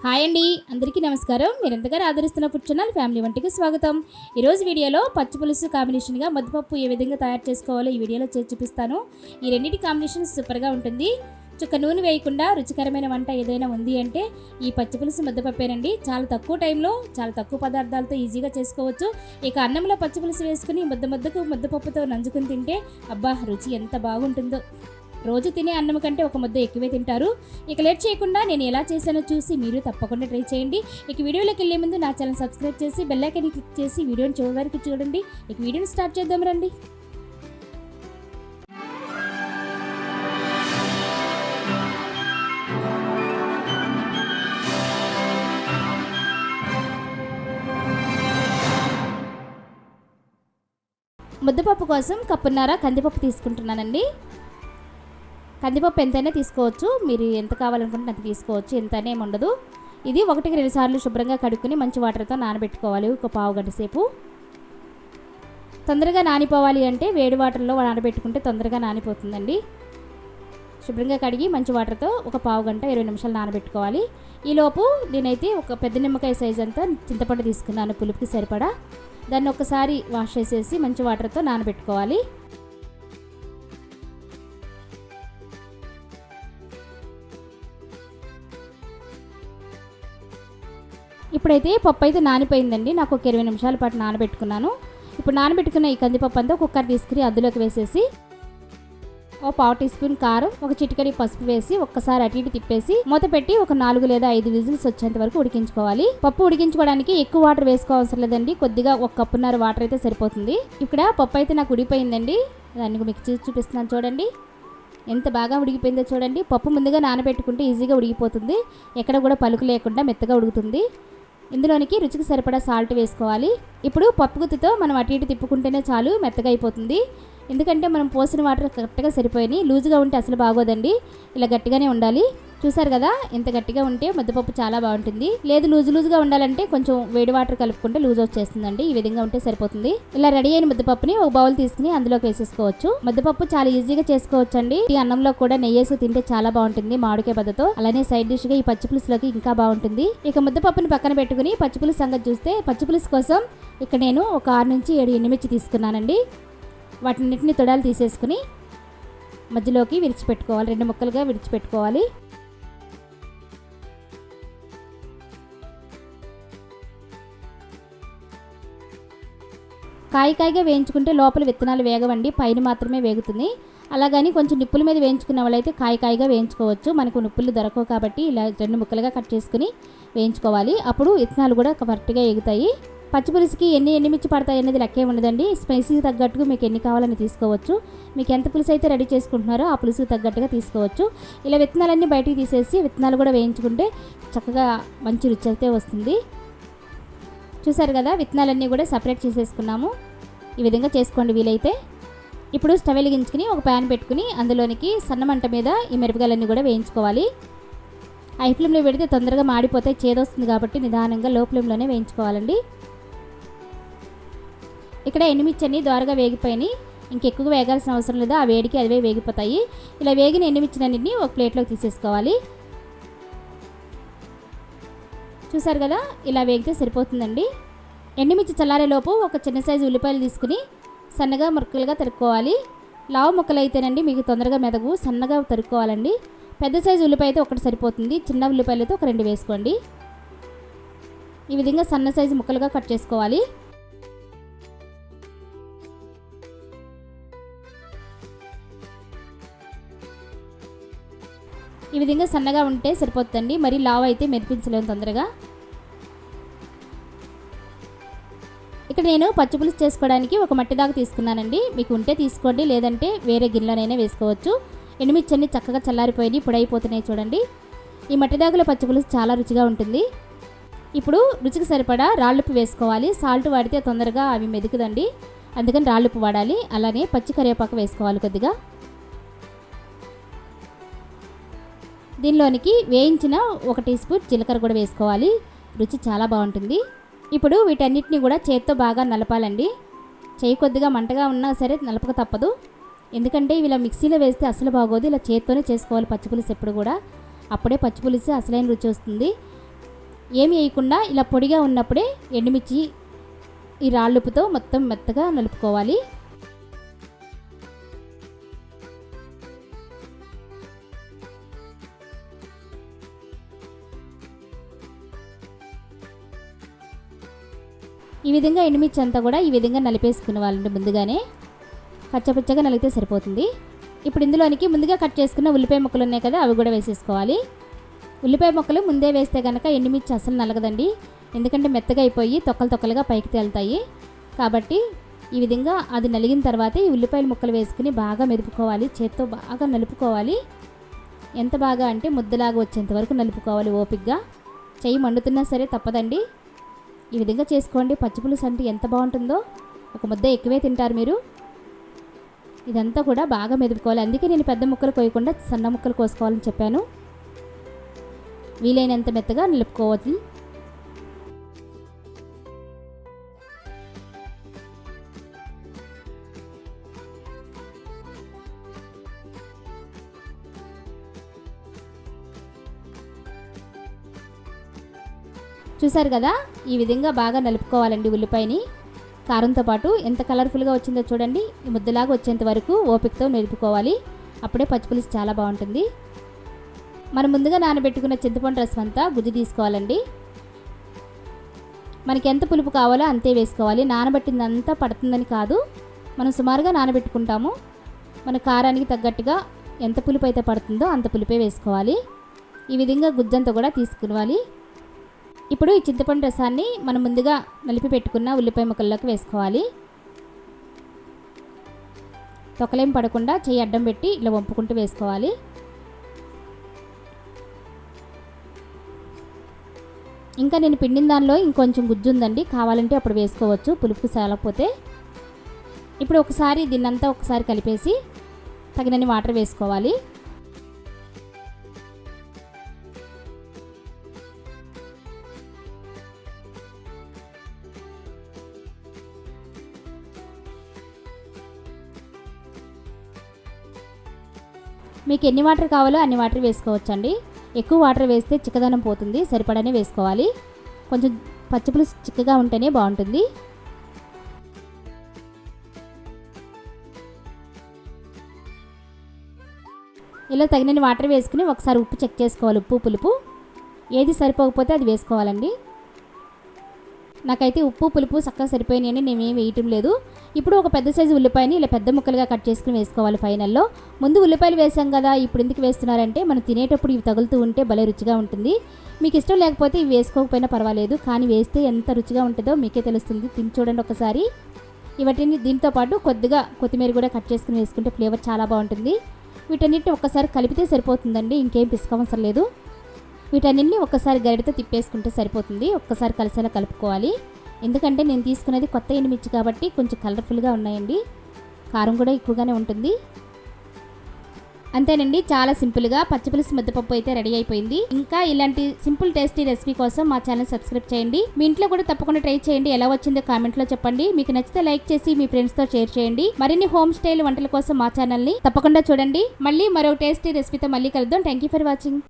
Hi అండి, అందరికీ నమస్కారం. మీరు ఎంతగానో ఆదరిస్తున్న ఫుడ్ ఛానల్ ఫ్యామిలీ వంటికి స్వాగతం. ఈరోజు వీడియోలో పచ్చి పులుసు కాంబినేషన్గా ముద్దపప్పు ఏ విధంగా తయారు చేసుకోవాలో ఈ వీడియోలో చేసి చూపిస్తాను. ఈ రెండింటి కాంబినేషన్ సూపర్గా ఉంటుంది. చుక్క నూనె వేయకుండా రుచికరమైన వంట ఏదైనా ఉంది అంటే ఈ పచ్చి పులుసు ముద్దపప్పేనండి. చాలా తక్కువ టైంలో చాలా తక్కువ పదార్థాలతో ఈజీగా చేసుకోవచ్చు. ఇక అన్నంలో పచ్చి పులుసు వేసుకుని ముద్దకు ముద్దపప్పుతో నంజుకుని తింటే అబ్బా రుచి ఎంత బాగుంటుందో. రోజు తినే అన్నం కంటే ఒక ముద్ద ఎక్కువే తింటారు. ఇక లేట్ చేయకుండా నేను ఎలా చేశానో చూసి మీరు తప్పకుండా ట్రై చేయండి. ఇక వీడియోలోకి వెళ్ళే ముందు నా ఛానల్ సబ్స్క్రైబ్ చేసి బెల్ ఐకాన్ క్లిక్ చేసి వీడియోని చివరి వరకు చూడండి. ఇక వీడియోని స్టార్ట్ చేద్దాం రండి. ముద్దపప్పు కోసం కప్పున్నర కందిపప్పు తీసుకుంటున్నానండి. కందిపప్పు ఎంతైనా తీసుకోవచ్చు, మీరు ఎంత కావాలనుకుంటే అంత తీసుకోవచ్చు, ఎంతనే ఉండదు. ఇది 1-2 సార్లు శుభ్రంగా కడుక్కుని మంచి వాటర్తో నానబెట్టుకోవాలి. ఒక పావు గంట సేపు తొందరగా నానిపోవాలి అంటే వేడి వాటర్లో నానబెట్టుకుంటే తొందరగా నానిపోతుందండి. శుభ్రంగా కడిగి మంచి వాటర్తో ఒక పావు గంట 20 నిమిషాలు నానబెట్టుకోవాలి. ఈలోపు నేనైతే ఒక పెద్ద నిమ్మకాయ సైజ్ అంతా చింతపండు తీసుకున్నాను, పులుపుకి సరిపడా. దాన్ని ఒకసారి వాష్ చేసేసి మంచి వాటర్తో నానబెట్టుకోవాలి. ఇప్పుడైతే పప్పు అయితే నానిపోయిందండి. నాకు ఒక 20 నిమిషాల పాటు నానబెట్టుకున్నాను. ఇప్పుడు నానబెట్టుకున్న ఈ కందిపప్పు అంతా కుక్కర్ తీసుకుని అందులోకి వేసేసి ఒక పావు టీ స్పూన్ కారం, ఒక చిటికెడు పసుపు వేసి ఒక్కసారి అటు ఇటు తిప్పేసి మూత పెట్టి ఒక 4 లేదా 5 విజిల్స్ వచ్చేంత వరకు ఉడికించుకోవాలి. పప్పు ఉడికించుకోవడానికి ఎక్కువ వాటర్ వేసుకోవాల్సిన లేదండి, కొద్దిగా ఒక కప్పున్నర వాటర్ అయితే సరిపోతుంది. ఇక్కడ పప్పు అయితే నాకు ఉడికిపోయిందండి. దాన్ని మీకు చూపిస్తున్నాను చూడండి, ఎంత బాగా ఉడికిపోయిందో చూడండి. పప్పు ముందుగా నానబెట్టుకుంటే ఈజీగా ఉడికిపోతుంది, ఎక్కడ కూడా పలుకు లేకుండా మెత్తగా ఉడుకుతుంది. ఇందులోనికి రుచికి సరిపడా సాల్ట్ వేసుకోవాలి. ఇప్పుడు పప్పు గుత్తితో మనం అటు ఇటు తిప్పుకుంటేనే చాలు, మెత్తగా అయిపోతుంది. ఎందుకంటే మనం పోసిన వాటర్ కరెక్ట్గా సరిపోయినాయి. లూజుగా ఉంటే అసలు బాగోదండి, ఇలా గట్టిగానే ఉండాలి. చూసారు కదా, ఇంత గట్టిగా ఉంటే ముద్దపప్పు చాలా బాగుంటుంది. లేదు లూజుగా ఉండాలంటే కొంచెం వేడి వాటర్ కలుపుకుంటే లూజ్ వచ్చేస్తుందండి. ఈ విధంగా ఉంటే సరిపోతుంది. ఇలా రెడీ అయిన ముద్దపప్పుని ఒక బౌల్ తీసుకుని అందులోకి వేసేసుకోవచ్చు. ముద్దపప్పు చాలా ఈజీగా చేసుకోవచ్చు అండి. ఈ అన్నంలో కూడా నెయ్యేసి తింటే చాలా బాగుంటుంది మామిడికాయ బద్దతో. అలానే సైడ్ డిష్ గా ఈ పచ్చిపులుసులోకి ఇంకా బాగుంటుంది. ఇక ముద్దపప్పుని పక్కన పెట్టుకుని పచ్చిపులుసు సంగతి చూస్తే, పచ్చిపులుసు కోసం ఇక్కడ నేను ఒక 6 నుంచి 7 ఎండుమిర్చి తీసుకున్నానండి. వాటిన్నింటినీ తొడాలు తీసేసుకుని మధ్యలోకి విడిచిపెట్టుకోవాలి, 2 ముక్కలుగా విడిచిపెట్టుకోవాలి. కాయగా వేయించుకుంటే లోపల విత్తనాలు వేగవండి, పైన మాత్రమే వేగుతుంది. అలాగని కొంచెం నిప్పుల మీద వేయించుకున్న వాళ్ళైతే కాయగా వేయించుకోవచ్చు. మనకు నిప్పులు దొరకవు కాబట్టి ఇలా 2 ముక్కలుగా కట్ చేసుకుని వేయించుకోవాలి. అప్పుడు విత్తనాలు కూడా కరెక్ట్గా ఎగుతాయి. పచ్చిపులుసుకి ఎన్ని ఎండుమిర్చి పడతాయి అనేది లెక్కే ఉండదండి. స్పైసీకి తగ్గట్టుగా మీకు ఎన్ని కావాలని తీసుకోవచ్చు. మీకు ఎంత పులుసు అయితే రెడీ చేసుకుంటున్నారో ఆ పులుసుకి తగ్గట్టుగా తీసుకోవచ్చు. ఇలా విత్తనాలన్నీ బయటికి తీసేసి విత్తనాలు కూడా వేయించుకుంటే చక్కగా మంచి రుచి అయితే వస్తుంది. చూసారు కదా, విత్తనాలన్నీ కూడా సపరేట్ చేసేసుకున్నాము. ఈ విధంగా చేసుకోండి వీలైతే. ఇప్పుడు స్టవ్ వెలిగించుకుని ఒక ప్యాన్ పెట్టుకుని అందులోనికి సన్నమంట మీద ఈ మిరపకాయలన్నీ కూడా వేయించుకోవాలి. హై ఫ్లేమ్లో పెడితే తొందరగా మాడిపోతే చేదొస్తుంది కాబట్టి నిదానంగా లో ఫ్లేమ్లోనే వేయించుకోవాలండి. ఇక్కడ ఎండుమిర్చి అన్ని దోరగా వేగిపోయినాయి, ఇంకెక్కువ వేగాల్సిన అవసరం లేదు, ఆ వేడికి అవే వేగిపోతాయి. ఇలా వేగిన ఎండుమిర్చినన్నింటినీ ఒక ప్లేట్లోకి తీసేసుకోవాలి. చూసారు కదా, ఇలా వేగితే సరిపోతుందండి. ఎండుమిర్చి చల్లారేలోపు ఒక చిన్న సైజు ఉల్లిపాయలు తీసుకుని సన్నగా ముక్కలుగా తరుక్కోవాలి. లావు ముక్కలు అయితేనండి మీకు తొందరగా మెదగు, సన్నగా తరుక్కోవాలండి. పెద్ద సైజు ఉల్లిపాయ అయితే ఒకటి సరిపోతుంది, చిన్న ఉల్లిపాయలు అయితే ఒక 2 వేసుకోండి. ఈ విధంగా సన్న సైజు ముక్కలుగా కట్ చేసుకోవాలి. ఈ విధంగా సన్నగా ఉంటే సరిపోతుందండి, మరి లావు అయితే మెదిపించలేము తొందరగా. ఇక్కడ నేను పచ్చిపులుసు చేసుకోవడానికి ఒక మట్టి దాకా తీసుకున్నానండి. మీకు ఉంటే తీసుకోండి, లేదంటే వేరే గిన్నెలోనైనా వేసుకోవచ్చు. ఎండుమిర్చి అన్ని చక్కగా చల్లారిపోయి పొడైపోతున్నాయి చూడండి. ఈ మట్టి దాగులో పచ్చిపులుసు చాలా రుచిగా ఉంటుంది. ఇప్పుడు రుచికి సరిపడా రాళ్ళుప్పు వేసుకోవాలి. సాల్ట్ వాడితే తొందరగా అవి మెదుకుదండి, అందుకని రాళ్ళుప్పు వాడాలి. అలానే పచ్చి కరివేపాకు వేసుకోవాలి కొద్దిగా. దీనిలోనికి వేయించిన 1 టీ స్పూన్ జీలకర్ర కూడా వేసుకోవాలి, రుచి చాలా బాగుంటుంది. ఇప్పుడు వీటన్నిటిని కూడా చేత్తో బాగా నలపాలండి. చేయి కొద్దిగా మంటగా ఉన్నా సరే నలపక తప్పదు, ఎందుకంటే ఇలా మిక్సీలో వేస్తే అసలు బాగోదు. ఇలా చేత్తోనే చేసుకోవాలి పచ్చిపులుసు ఎప్పుడు కూడా, అప్పుడే పచ్చిపులుసు అసలైన రుచి వస్తుంది. ఏమి వేయకుండా ఇలా పొడిగా ఉన్నప్పుడే ఎండుమిర్చి ఈ రాళ్ళుప్పుతో మొత్తం మెత్తగా నలుపుకోవాలి. ఈ విధంగా ఎండుమిర్చి అంతా కూడా ఈ విధంగా నలిపేసుకునే వాళ్ళండి. ముందుగానే పచ్చపచ్చగా నలిగితే సరిపోతుంది. ఇప్పుడు ఇందులోనికి ముందుగా కట్ చేసుకున్న ఉల్లిపాయ ముక్కలు ఉన్నాయి కదా, అవి కూడా వేసేసుకోవాలి. ఉల్లిపాయ ముక్కలు ముందే వేస్తే కనుక ఎండుమిర్చి అసలు నలగదండి, ఎందుకంటే మెత్తగా అయిపోయి తొక్కలు తొక్కలుగా పైకి తేలుతాయి. కాబట్టి ఈ విధంగా అది నలిగిన తర్వాత ఈ ఉల్లిపాయల ముక్కలు వేసుకుని బాగా మెదుపుకోవాలి. చేత్తో బాగా నలుపుకోవాలి. ఎంత బాగా అంటే ముద్దలాగా వచ్చేంత వరకు నలుపుకోవాలి ఓపికగా. చెయ్యి మండుతున్నా సరే తప్పదండి. ఈ విధంగా చేసుకోండి. పచ్చిపులుసు అంటే ఎంత బాగుంటుందో, ఒక ముద్ద ఎక్కువే తింటారు మీరు. ఇదంతా కూడా బాగా మెదుపుకోవాలి. అందుకే నేను పెద్ద ముక్కలు కోయకుండా సన్న ముక్కలు కోసుకోవాలని చెప్పాను. వీలైనంత మెత్తగా నిలుపుకోవాలి. చూసారు కదా, ఈ విధంగా బాగా నలుపుకోవాలండి ఉల్లిపాయని. కారంతో పాటు ఎంత కలర్ఫుల్గా వచ్చిందో చూడండి. ఈ ముద్దలాగా వచ్చేంత వరకు ఓపికతో నిలుపుకోవాలి. అప్పుడే పచ్చిపులుసు చాలా బాగుంటుంది. మనం ముందుగా నానబెట్టుకున్న చింతపండు రసం అంతా గుజ్జు తీసుకోవాలండి. మనకి ఎంత పులుపు కావాలో అంతే వేసుకోవాలి. నానబెట్టిందంతా పడుతుందని కాదు, మనం సుమారుగా నానబెట్టుకుంటాము. మన కారానికి తగ్గట్టుగా ఎంత పులుపు అయితే పడుతుందో అంత పులుపే వేసుకోవాలి. ఈ విధంగా గుజ్జంతా కూడా తీసుకోవాలి. ఇప్పుడు ఈ చింతపండు రసాన్ని మనం ముందుగా నలిపి పెట్టుకున్న ఉల్లిపాయ ముక్కల్లోకి వేసుకోవాలి. తొక్కలేం పడకుండా చెయ్యి అడ్డం పెట్టి ఇలా వంపుకుంటూ వేసుకోవాలి. ఇంకా నేను పిండిన దానిలో ఇంకొంచెం గుజ్జు ఉందండి, కావాలంటే అప్పుడు వేసుకోవచ్చు పులుపుకు సాలకపోతే. ఇప్పుడు ఒకసారి దీన్నంతా ఒకసారి కలిపేసి తగినన్ని వాటర్ వేసుకోవాలి. మీకు ఎన్ని వాటర్ కావాలో అన్ని వాటర్ వేసుకోవచ్చండి. ఎక్కువ వాటర్ వేస్తే చిక్కదనం పోతుంది, సరిపడానే వేసుకోవాలి. కొంచెం పచ్చిపులుసు చిక్కగా ఉంటేనే బాగుంటుంది. ఇలా తగినన్ని వాటర్ వేసుకుని ఒకసారి ఉప్పు చెక్ చేసుకోవాలి. ఉప్పు పులుపు ఏది సరిపోకపోతే అది వేసుకోవాలండి. నాకైతే ఉప్పు పులుపు చక్కగా సరిపోయినాయని నేనేం వేయటం లేదు. ఇప్పుడు ఒక పెద్ద సైజు ఉల్లిపాయని ఇలా పెద్ద ముక్కలుగా కట్ చేసుకుని వేసుకోవాలి. ఫైనల్లో ముందు ఉల్లిపాయలు వేసాం కదా, ఇప్పుడు ఎందుకు వేస్తున్నారంటే మనం తినేటప్పుడు ఇవి తగులుతూ ఉంటే భలే రుచిగా ఉంటుంది. మీకు ఇష్టం లేకపోతే ఇవి వేసుకోకపోయినా పర్వాలేదు, కానీ వేస్తే ఎంత రుచిగా ఉంటుందో మీకే తెలుస్తుంది. తిని చూడండి ఒకసారి. వీటిని దీంతో పాటు కొద్దిగా కొత్తిమీర కూడా కట్ చేసుకుని వేసుకుంటే ఫ్లేవర్ చాలా బాగుంటుంది. వీటన్నిటిని ఒక్కసారి కలిపితే సరిపోతుందండి, ఇంకేం పిసుకోవసరం లేదు. వీటన్నిటిని ఒక్కసారి గరిటతో తిప్పేసుకుంటే సరిపోతుంది. ఒక్కసారి కలిసేలా కలుపుకోవాలి. ఎందుకంటే నేను తీసుకునేది కొత్త ఎండుమిర్చి కాబట్టి కొంచెం కలర్ఫుల్గా ఉన్నాయండి. కారం కూడా ఎక్కువగానే ఉంటుంది. అంతేనండి, చాలా సింపుల్గా పచ్చిపులుసు ముద్దపప్పు అయితే రెడీ అయిపోయింది. ఇంకా ఇలాంటి సింపుల్ టేస్టీ రెసిపీ కోసం మా ఛానల్ సబ్స్క్రైబ్ చేయండి. మీ ఇంట్లో కూడా తప్పకుండా ట్రై చేయండి. ఎలా వచ్చిందో కామెంట్లో చెప్పండి. మీకు నచ్చితే లైక్ చేసి మీ ఫ్రెండ్స్తో షేర్ చేయండి. మరిన్ని హోమ్ స్టైల్ వంటల కోసం మా ఛానల్ని తప్పకుండా చూడండి. మళ్ళీ మరో టేస్టీ రెసిపీతో మళ్ళీ కలుద్దాం. Thank you for watching.